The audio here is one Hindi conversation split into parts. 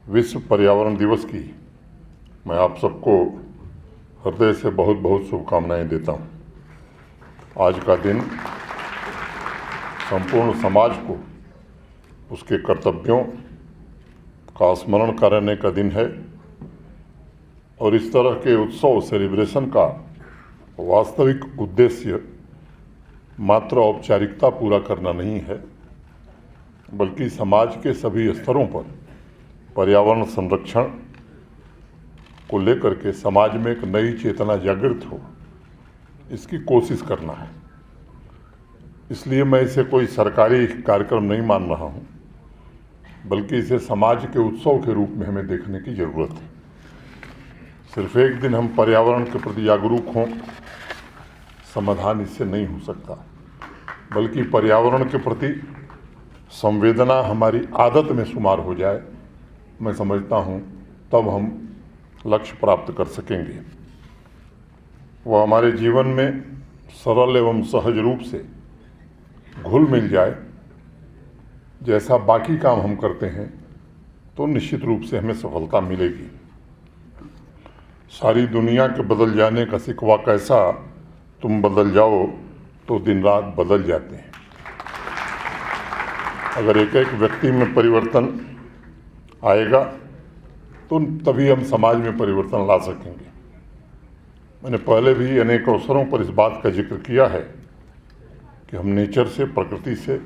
विश्व पर्यावरण दिवस की मैं आप सबको हृदय से बहुत बहुत शुभकामनाएं देता हूं। आज का दिन संपूर्ण समाज को उसके कर्तव्यों का स्मरण करने का दिन है और इस तरह के उत्सव सेलिब्रेशन का वास्तविक उद्देश्य मात्र औपचारिकता पूरा करना नहीं है, बल्कि समाज के सभी स्तरों पर पर्यावरण संरक्षण को लेकर के समाज में एक नई चेतना जागृत हो, इसकी कोशिश करना है। इसलिए मैं इसे कोई सरकारी कार्यक्रम नहीं मान रहा हूँ, बल्कि इसे समाज के उत्सव के रूप में हमें देखने की ज़रूरत है। सिर्फ एक दिन हम पर्यावरण के प्रति जागरूक हों, समाधान इससे नहीं हो सकता, बल्कि पर्यावरण के प्रति संवेदना हमारी आदत में शुमार हो जाए, मैं समझता हूँ तब हम लक्ष्य प्राप्त कर सकेंगे। वह हमारे जीवन में सरल एवं सहज रूप से घुल मिल जाए, जैसा बाकी काम हम करते हैं, तो निश्चित रूप से हमें सफलता मिलेगी। सारी दुनिया के बदल जाने का सिकवा कैसा, तुम बदल जाओ तो दिन रात बदल जाते हैं। अगर एक एक व्यक्ति में परिवर्तन आएगा तो तभी हम समाज में परिवर्तन ला सकेंगे। मैंने पहले भी अनेक अवसरों पर इस बात का जिक्र किया है कि हम नेचर से, प्रकृति से,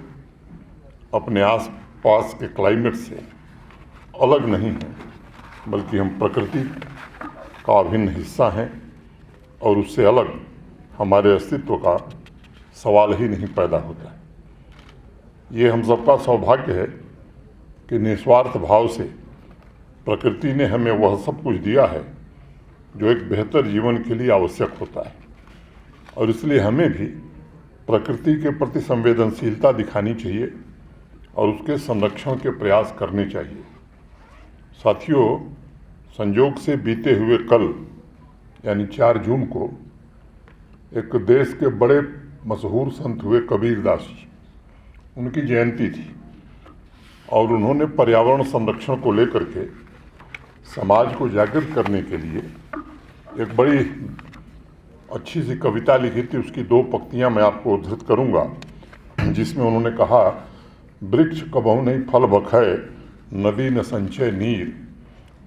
अपने आस पास के क्लाइमेट से अलग नहीं हैं, बल्कि हम प्रकृति का अभिन्न हिस्सा हैं और उससे अलग हमारे अस्तित्व का सवाल ही नहीं पैदा होता है। ये हम सबका सौभाग्य है कि निस्वार्थ भाव से प्रकृति ने हमें वह सब कुछ दिया है जो एक बेहतर जीवन के लिए आवश्यक होता है, और इसलिए हमें भी प्रकृति के प्रति संवेदनशीलता दिखानी चाहिए और उसके संरक्षण के प्रयास करने चाहिए। साथियों, संयोग से बीते हुए कल यानी 4 जून को एक देश के बड़े मशहूर संत हुए कबीरदास जी, उनकी जयंती थी और उन्होंने पर्यावरण संरक्षण को लेकर के समाज को जागृत करने के लिए एक बड़ी अच्छी सी कविता लिखी थी। उसकी 2 पंक्तियां मैं आपको उद्धृत करूंगा, जिसमें उन्होंने कहा, वृक्ष कबहु नहीं फल बखै, नदी न संचय नीर,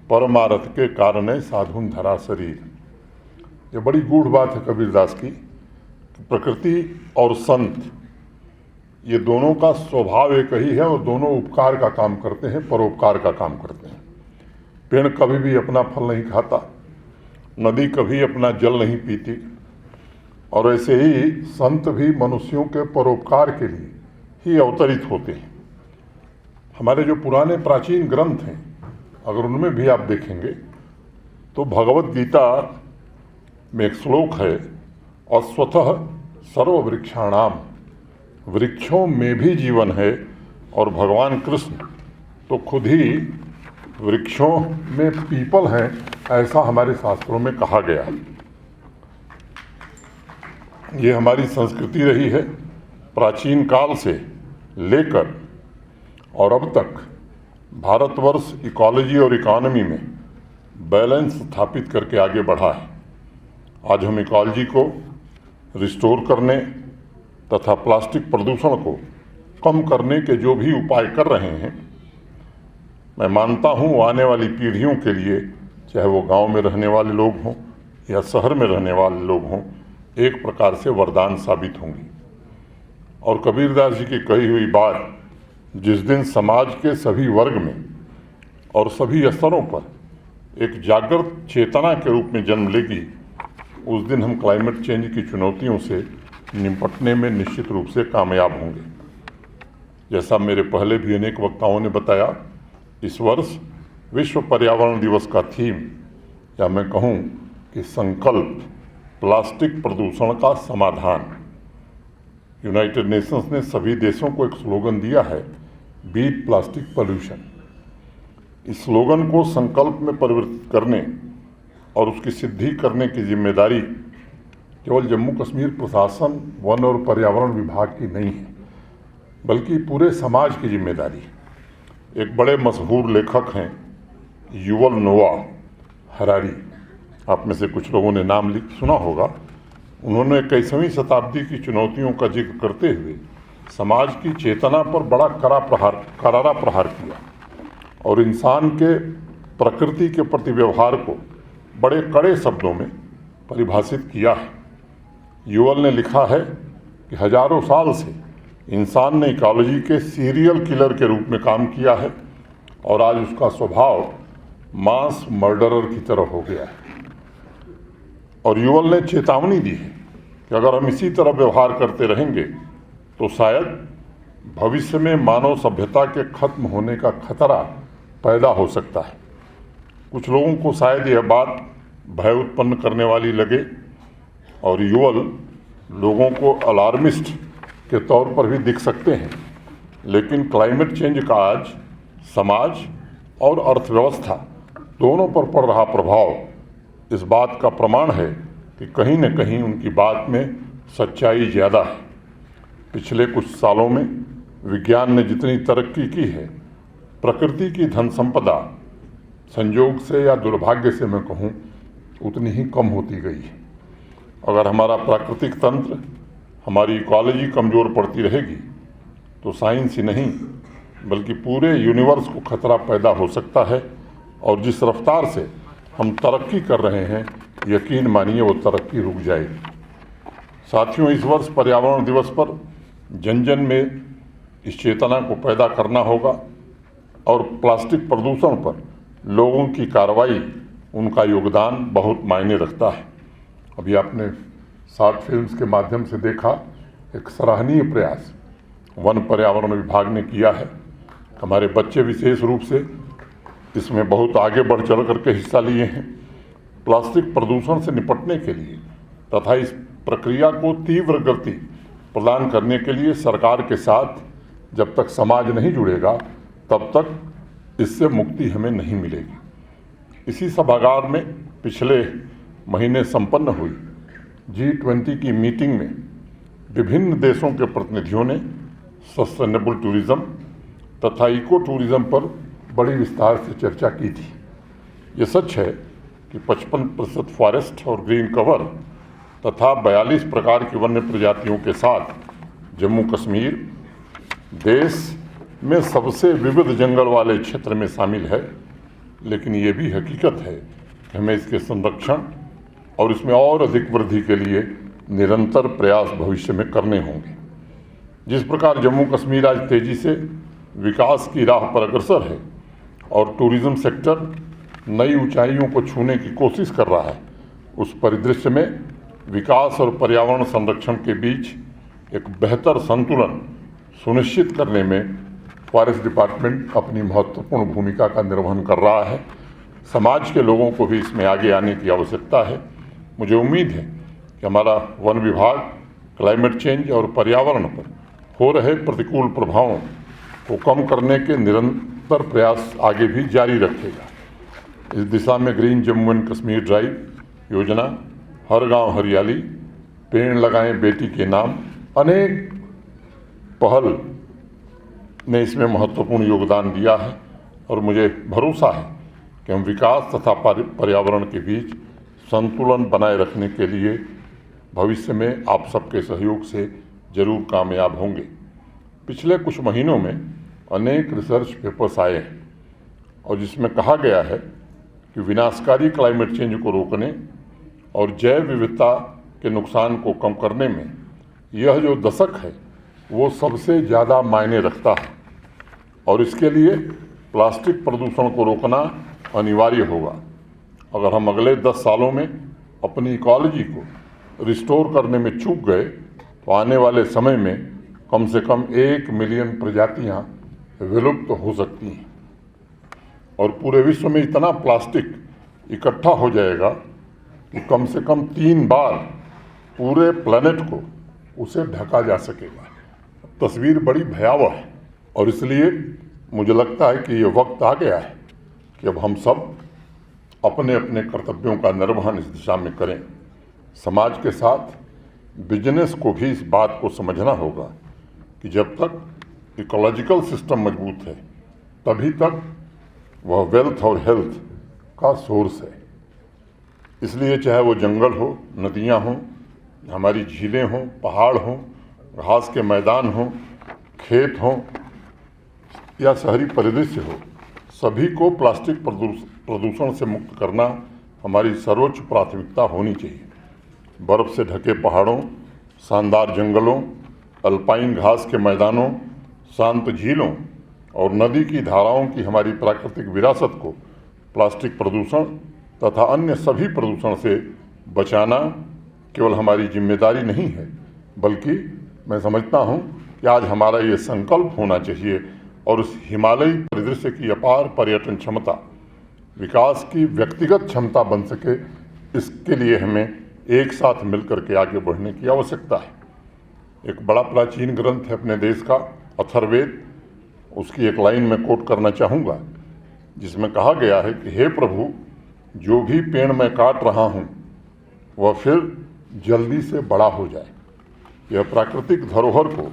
परमारथ के कारण साधुन धरा शरीर। ये बड़ी गूढ़ बात है कबीरदास की कि प्रकृति और संत, ये दोनों का स्वभाव एक ही है और दोनों उपकार का काम करते हैं, परोपकार का काम करते हैं। पेड़ कभी भी अपना फल नहीं खाता, नदी कभी अपना जल नहीं पीती, और ऐसे ही संत भी मनुष्यों के परोपकार के लिए ही अवतरित होते हैं। हमारे जो पुराने प्राचीन ग्रंथ हैं, अगर उनमें भी आप देखेंगे तो भगवत गीता में एक श्लोक है, अश्वतः सर्ववृक्षाणाम, वृक्षों में भी जीवन है, और भगवान कृष्ण तो खुद ही वृक्षों में पीपल हैं, ऐसा हमारे शास्त्रों में कहा गया है। ये हमारी संस्कृति रही है प्राचीन काल से लेकर और अब तक। भारतवर्ष इकोलॉजी और इकोनॉमी में बैलेंस स्थापित करके आगे बढ़ा है। आज हम इकोलॉजी को रिस्टोर करने तथा प्लास्टिक प्रदूषण को कम करने के जो भी उपाय कर रहे हैं, मैं मानता हूँ आने वाली पीढ़ियों के लिए, चाहे वो गांव में रहने वाले लोग हों या शहर में रहने वाले लोग हों, एक प्रकार से वरदान साबित होंगी। और कबीरदास जी की कही हुई बात जिस दिन समाज के सभी वर्ग में और सभी स्तरों पर एक जागृत चेतना के रूप में जन्म लेगी, उस दिन हम क्लाइमेट चेंज की चुनौतियों से निपटने में निश्चित रूप से कामयाब होंगे। जैसा मेरे पहले भी अनेक वक्ताओं ने बताया, इस वर्ष विश्व पर्यावरण दिवस का थीम, या मैं कहूँ कि संकल्प, प्लास्टिक प्रदूषण का समाधान। यूनाइटेड नेशंस ने सभी देशों को एक स्लोगन दिया है, बीट प्लास्टिक पॉल्यूशन। इस स्लोगन को संकल्प में परिवर्तित करने और उसकी सिद्धि करने की जिम्मेदारी केवल जम्मू कश्मीर प्रशासन, वन और पर्यावरण विभाग की नहीं है, बल्कि पूरे समाज की जिम्मेदारी है। एक बड़े मशहूर लेखक हैं युवल नोआ हरारी, आप में से कुछ लोगों ने नाम सुना होगा। उन्होंने 21वीं शताब्दी की चुनौतियों का जिक्र करते हुए समाज की चेतना पर बड़ा करारा प्रहार किया और इंसान के प्रकृति के प्रति व्यवहार को बड़े कड़े शब्दों में परिभाषित किया है। युवल ने लिखा है कि हजारों साल से इंसान ने इकोलॉजी के सीरियल किलर के रूप में काम किया है और आज उसका स्वभाव मास मर्डरर की तरह हो गया है। और युवल ने चेतावनी दी है कि अगर हम इसी तरह व्यवहार करते रहेंगे तो शायद भविष्य में मानव सभ्यता के खत्म होने का खतरा पैदा हो सकता है। कुछ लोगों को शायद यह बात भय उत्पन्न करने वाली लगे और युवल लोगों को अलार्मिस्ट के तौर पर भी दिख सकते हैं, लेकिन क्लाइमेट चेंज का आज समाज और अर्थव्यवस्था दोनों पर पड़ रहा प्रभाव इस बात का प्रमाण है कि कहीं न कहीं उनकी बात में सच्चाई ज़्यादा है। पिछले कुछ सालों में विज्ञान ने जितनी तरक्की की है, प्रकृति की धन संपदा संयोग से या दुर्भाग्य से मैं कहूँ उतनी ही कम होती गई है। अगर हमारा प्राकृतिक तंत्र, हमारी इकोलॉजी कमज़ोर पड़ती रहेगी तो साइंस ही नहीं बल्कि पूरे यूनिवर्स को खतरा पैदा हो सकता है। और जिस रफ्तार से हम तरक्की कर रहे हैं, यकीन मानिए वो तरक्की रुक जाएगी। साथियों, इस वर्ष पर्यावरण दिवस पर जन जन में इस चेतना को पैदा करना होगा और प्लास्टिक प्रदूषण पर लोगों की कार्रवाई, उनका योगदान बहुत मायने रखता है। अभी आपने शॉर्ट फिल्म्स के माध्यम से देखा एक सराहनीय प्रयास वन पर्यावरण विभाग ने किया है। हमारे बच्चे विशेष रूप से इसमें बहुत आगे बढ़ चढ़ करके हिस्सा लिए हैं। प्लास्टिक प्रदूषण से निपटने के लिए तथा इस प्रक्रिया को तीव्र गति प्रदान करने के लिए सरकार के साथ जब तक समाज नहीं जुड़ेगा तब तक इससे मुक्ति हमें नहीं मिलेगी। इसी सभागार में पिछले महीने संपन्न हुई G20 की मीटिंग में विभिन्न देशों के प्रतिनिधियों ने सस्टेनेबल टूरिज्म तथा इको टूरिज्म पर बड़ी विस्तार से चर्चा की थी। ये सच है कि 55% फॉरेस्ट और ग्रीन कवर तथा 42 प्रकार की वन्य प्रजातियों के साथ जम्मू कश्मीर देश में सबसे विविध जंगल वाले क्षेत्र में शामिल है। लेकिन ये भी हकीकत है कि हमें इसके संरक्षण और इसमें और अधिक वृद्धि के लिए निरंतर प्रयास भविष्य में करने होंगे। जिस प्रकार जम्मू कश्मीर आज तेज़ी से विकास की राह पर अग्रसर है और टूरिज्म सेक्टर नई ऊंचाइयों को छूने की कोशिश कर रहा है, उस परिदृश्य में विकास और पर्यावरण संरक्षण के बीच एक बेहतर संतुलन सुनिश्चित करने में फॉरेस्ट डिपार्टमेंट अपनी महत्वपूर्ण भूमिका का निर्वहन कर रहा है। समाज के लोगों को भी इसमें आगे आने की आवश्यकता है। मुझे उम्मीद है कि हमारा वन विभाग क्लाइमेट चेंज और पर्यावरण पर हो रहे प्रतिकूल प्रभावों को कम करने के निरंतर प्रयास आगे भी जारी रखेगा। इस दिशा में green Jammu and Kashmir drive योजना, हर गांव हरियाली, पेड़ लगाएं बेटी के नाम, अनेक पहल ने इसमें महत्वपूर्ण योगदान दिया है और मुझे भरोसा है कि हम विकास तथा पर्यावरण के बीच संतुलन बनाए रखने के लिए भविष्य में आप सबके सहयोग से जरूर कामयाब होंगे। पिछले कुछ महीनों में अनेक रिसर्च पेपर्स आए हैं और जिसमें कहा गया है कि विनाशकारी क्लाइमेट चेंज को रोकने और जैव विविधता के नुकसान को कम करने में यह जो दशक है वो सबसे ज़्यादा मायने रखता है और इसके लिए प्लास्टिक प्रदूषण को रोकना अनिवार्य होगा। अगर हम अगले 10 सालों में अपनी इकोलॉजी को रिस्टोर करने में चूक गए तो आने वाले समय में कम से कम 1 मिलियन प्रजातियां विलुप्त हो सकती हैं और पूरे विश्व में इतना प्लास्टिक इकट्ठा हो जाएगा कि कम से कम 3 बार पूरे प्लैनेट को उसे ढका जा सकेगा। तस्वीर बड़ी भयावह है और इसलिए मुझे लगता है कि ये वक्त आ गया है कि अब हम सब अपने अपने कर्तव्यों का निर्वहन इस दिशा में करें। समाज के साथ बिजनेस को भी इस बात को समझना होगा कि जब तक इकोलॉजिकल सिस्टम मजबूत है तभी तक वह वेल्थ और हेल्थ का सोर्स है। इसलिए चाहे वो जंगल हो, नदियाँ हों, हमारी झीलें हों, पहाड़ हों, घास के मैदान हों, खेत हों या शहरी परिदृश्य हो, सभी को प्लास्टिक प्रदूषण से मुक्त करना हमारी सर्वोच्च प्राथमिकता होनी चाहिए। बर्फ़ से ढके पहाड़ों, शानदार जंगलों, अल्पाइन घास के मैदानों, शांत झीलों और नदी की धाराओं की हमारी प्राकृतिक विरासत को प्लास्टिक प्रदूषण तथा अन्य सभी प्रदूषण से बचाना केवल हमारी जिम्मेदारी नहीं है, बल्कि मैं समझता हूँ कि आज हमारा ये संकल्प होना चाहिए और उस हिमालयी परिदृश्य की अपार पर्यटन क्षमता विकास की व्यक्तिगत क्षमता बन सके, इसके लिए हमें एक साथ मिलकर के आगे बढ़ने की आवश्यकता है। एक बड़ा प्राचीन ग्रंथ है अपने देश का, अथर्ववेद, उसकी एक लाइन में कोट करना चाहूँगा, जिसमें कहा गया है कि हे प्रभु, जो भी पेड़ मैं काट रहा हूँ वह फिर जल्दी से बड़ा हो जाए। यह प्राकृतिक धरोहर को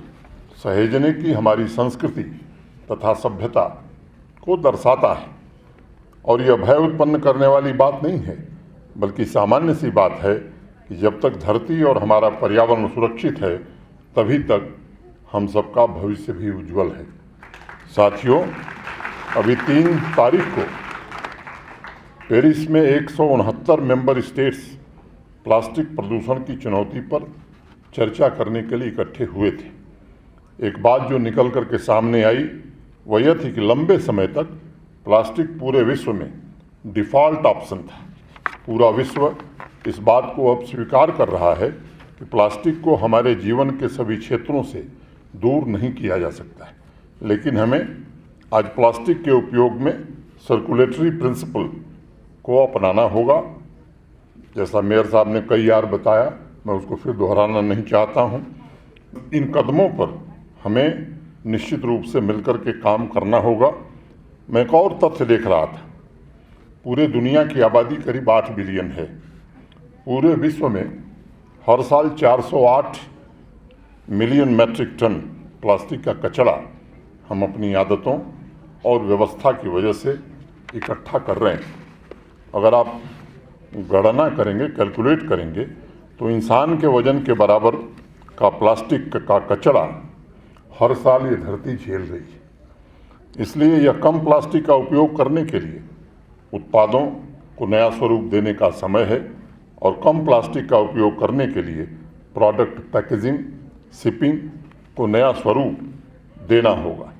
सहेजने की हमारी संस्कृति तथा सभ्यता को दर्शाता है और यह भय उत्पन्न करने वाली बात नहीं है, बल्कि सामान्य सी बात है कि जब तक धरती और हमारा पर्यावरण सुरक्षित है, तभी तक हम सबका भविष्य भी उज्जवल है। साथियों, अभी 3 तारीख को पेरिस में 169 मेंबर स्टेट्स प्लास्टिक प्रदूषण की चुनौती पर चर्चा करने के लिए इकट्ठे हुए थे। एक बात जो निकल कर के सामने आई वह यह थी कि लंबे समय तक प्लास्टिक पूरे विश्व में डिफ़ॉल्ट ऑप्शन था। पूरा विश्व इस बात को अब स्वीकार कर रहा है कि प्लास्टिक को हमारे जीवन के सभी क्षेत्रों से दूर नहीं किया जा सकता है, लेकिन हमें आज प्लास्टिक के उपयोग में सर्कुलेटरी प्रिंसिपल को अपनाना होगा। जैसा मेयर साहब ने कई बार बताया, मैं उसको फिर दोहराना नहीं चाहता हूँ। इन कदमों पर हमें निश्चित रूप से मिलकर के काम करना होगा। मैं एक और तथ्य देख रहा था, पूरे दुनिया की आबादी करीब 8 बिलियन है। पूरे विश्व में हर साल 408 मिलियन मैट्रिक टन प्लास्टिक का कचरा हम अपनी आदतों और व्यवस्था की वजह से इकट्ठा कर रहे हैं। अगर आप गणना करेंगे, कैलकुलेट करेंगे, तो इंसान के वजन के बराबर का प्लास्टिक का कचरा हर साल ये धरती झेल रही है। इसलिए यह कम प्लास्टिक का उपयोग करने के लिए उत्पादों को नया स्वरूप देने का समय है और कम प्लास्टिक का उपयोग करने के लिए प्रोडक्ट पैकेजिंग, शिपिंग को नया स्वरूप देना होगा।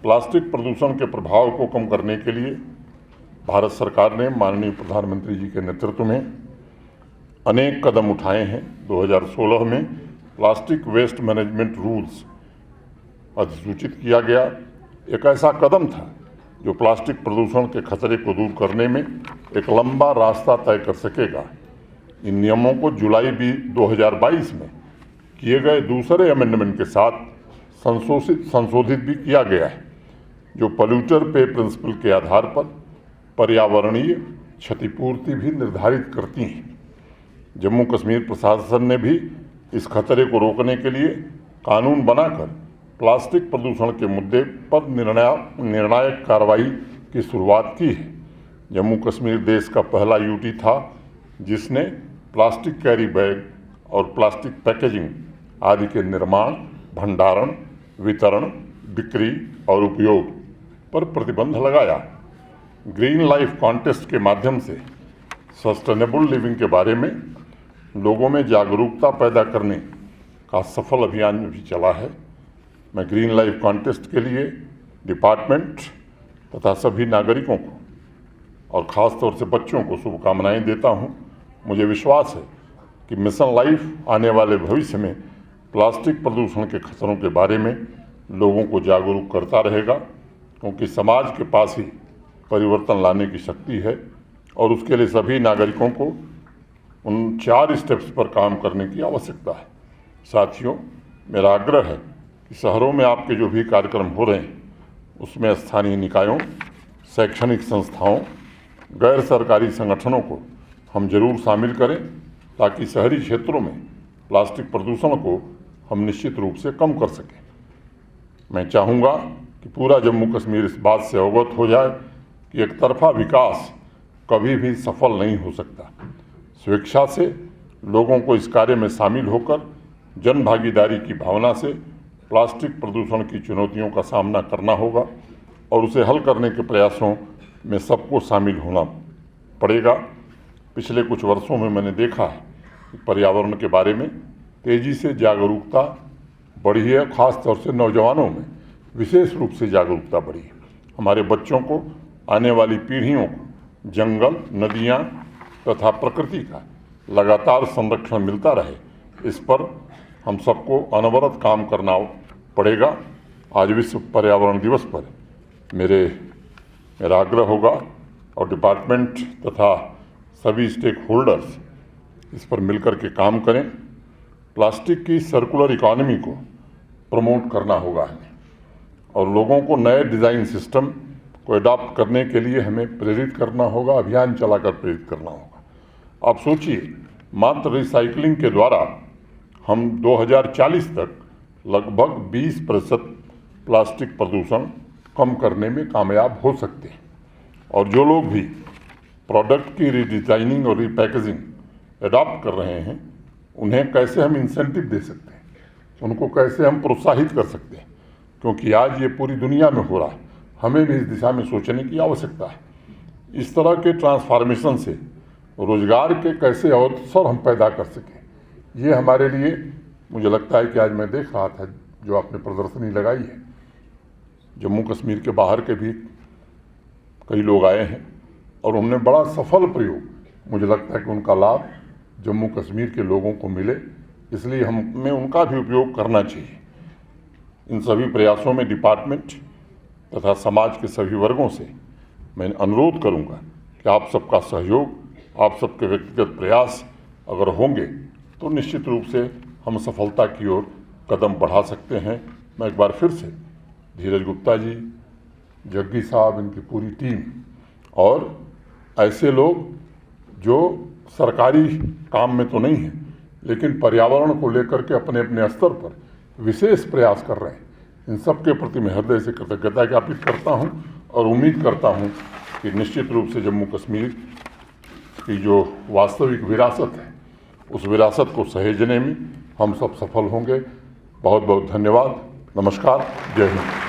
प्लास्टिक प्रदूषण के प्रभाव को कम करने के लिए भारत सरकार ने माननीय प्रधानमंत्री जी के नेतृत्व में अनेक कदम उठाए हैं। 2016 में प्लास्टिक वेस्ट मैनेजमेंट रूल्स अधिसूचित किया गया। एक ऐसा कदम था जो प्लास्टिक प्रदूषण के खतरे को दूर करने में एक लंबा रास्ता तय कर सकेगा। इन नियमों को जुलाई 2022 में किए गए दूसरे अमेंडमेंट के साथ संशोधित भी किया गया है, जो पॉल्यूटर पे प्रिंसिपल के आधार पर पर्यावरणीय क्षतिपूर्ति भी निर्धारित करती हैं। जम्मू कश्मीर प्रशासन ने भी इस खतरे को रोकने के लिए कानून बनाकर प्लास्टिक प्रदूषण के मुद्दे पर निर्णायक कार्रवाई की शुरुआत की है। जम्मू कश्मीर देश का पहला यूटी था जिसने प्लास्टिक कैरी बैग और प्लास्टिक पैकेजिंग आदि के निर्माण, भंडारण, वितरण, बिक्री और उपयोग पर प्रतिबंध लगाया। ग्रीन लाइफ कॉन्टेस्ट के माध्यम से सस्टेनेबल लिविंग के बारे में लोगों में जागरूकता पैदा करने का सफल अभियान भी चला है। मैं ग्रीन लाइफ कॉन्टेस्ट के लिए डिपार्टमेंट तथा सभी नागरिकों को और ख़ास तौर से बच्चों को शुभकामनाएं देता हूं। मुझे विश्वास है कि मिशन लाइफ आने वाले भविष्य में प्लास्टिक प्रदूषण के खतरों के बारे में लोगों को जागरूक करता रहेगा, क्योंकि समाज के पास ही परिवर्तन लाने की शक्ति है और उसके लिए सभी नागरिकों को उन 4 स्टेप्स पर काम करने की आवश्यकता है। साथियों, मेरा आग्रह है कि शहरों में आपके जो भी कार्यक्रम हो रहे हैं उसमें स्थानीय निकायों, शैक्षणिक संस्थाओं, गैर सरकारी संगठनों को हम जरूर शामिल करें, ताकि शहरी क्षेत्रों में प्लास्टिक प्रदूषण को हम निश्चित रूप से कम कर सकें। मैं चाहूँगा कि पूरा जम्मू कश्मीर इस बात से अवगत हो जाए कि एकतरफा विकास कभी भी सफल नहीं हो सकता। स्वेच्छा से लोगों को इस कार्य में शामिल होकर जन भागीदारी की भावना से प्लास्टिक प्रदूषण की चुनौतियों का सामना करना होगा और उसे हल करने के प्रयासों में सबको शामिल होना पड़ेगा। पिछले कुछ वर्षों में मैंने देखा है कि पर्यावरण के बारे में तेज़ी से जागरूकता बढ़ी है, खास तौर से नौजवानों में विशेष रूप से जागरूकता बढ़ी है। हमारे बच्चों को, आने वाली पीढ़ियों को जंगल, नदियाँ तथा प्रकृति का लगातार संरक्षण मिलता रहे, इस पर हम सबको अनवरत काम करना पड़ेगा। आज विश्व पर्यावरण दिवस पर मेरा आग्रह होगा और डिपार्टमेंट तथा सभी स्टेक होल्डर्स इस पर मिलकर के काम करें। प्लास्टिक की सर्कुलर इकोनॉमी को प्रमोट करना होगा हमें और लोगों को नए डिज़ाइन सिस्टम को अडॉप्ट करने के लिए हमें प्रेरित करना होगा, अभियान चलाकर प्रेरित करना होगा। आप सोचिए, मात्र रिसाइकलिंग के द्वारा हम 2040 तक लगभग 20% प्लास्टिक प्रदूषण कम करने में कामयाब हो सकते हैं। और जो लोग भी प्रोडक्ट की रीडिज़ाइनिंग और रीपैकेजिंग अडॉप्ट कर रहे हैं, उन्हें कैसे हम इंसेंटिव दे सकते हैं, उनको कैसे हम प्रोत्साहित कर सकते हैं, क्योंकि आज ये पूरी दुनिया में हो रहा है। हमें भी इस दिशा में सोचने की आवश्यकता है। इस तरह के ट्रांसफॉर्मेशन से रोजगार के कैसे अवसर हम पैदा कर सकें, ये हमारे लिए, मुझे लगता है कि आज मैं देख रहा था जो आपने प्रदर्शनी लगाई है, जम्मू कश्मीर के बाहर के भी कई लोग आए हैं और उन्होंने बड़ा सफल प्रयोग, मुझे लगता है कि उनका लाभ जम्मू कश्मीर के लोगों को मिले, इसलिए हमें उनका भी उपयोग करना चाहिए। इन सभी प्रयासों में डिपार्टमेंट तथा समाज के सभी वर्गों से मैं अनुरोध करूंगा कि आप सबका सहयोग, आप सबके व्यक्तिगत प्रयास अगर होंगे तो निश्चित रूप से हम सफलता की ओर कदम बढ़ा सकते हैं। मैं एक बार फिर से धीरज गुप्ता जी, जग्गी साहब, इनकी पूरी टीम और ऐसे लोग जो सरकारी काम में तो नहीं हैं लेकिन पर्यावरण को लेकर के अपने अपने स्तर पर विशेष प्रयास कर रहे हैं, इन सब के प्रति मैं हृदय से कृतज्ञता ज्ञापित करता हूं और उम्मीद करता हूं कि निश्चित रूप से जम्मू कश्मीर की जो वास्तविक विरासत है, उस विरासत को सहेजने में हम सब सफल होंगे। बहुत बहुत धन्यवाद। नमस्कार। जय हिंद।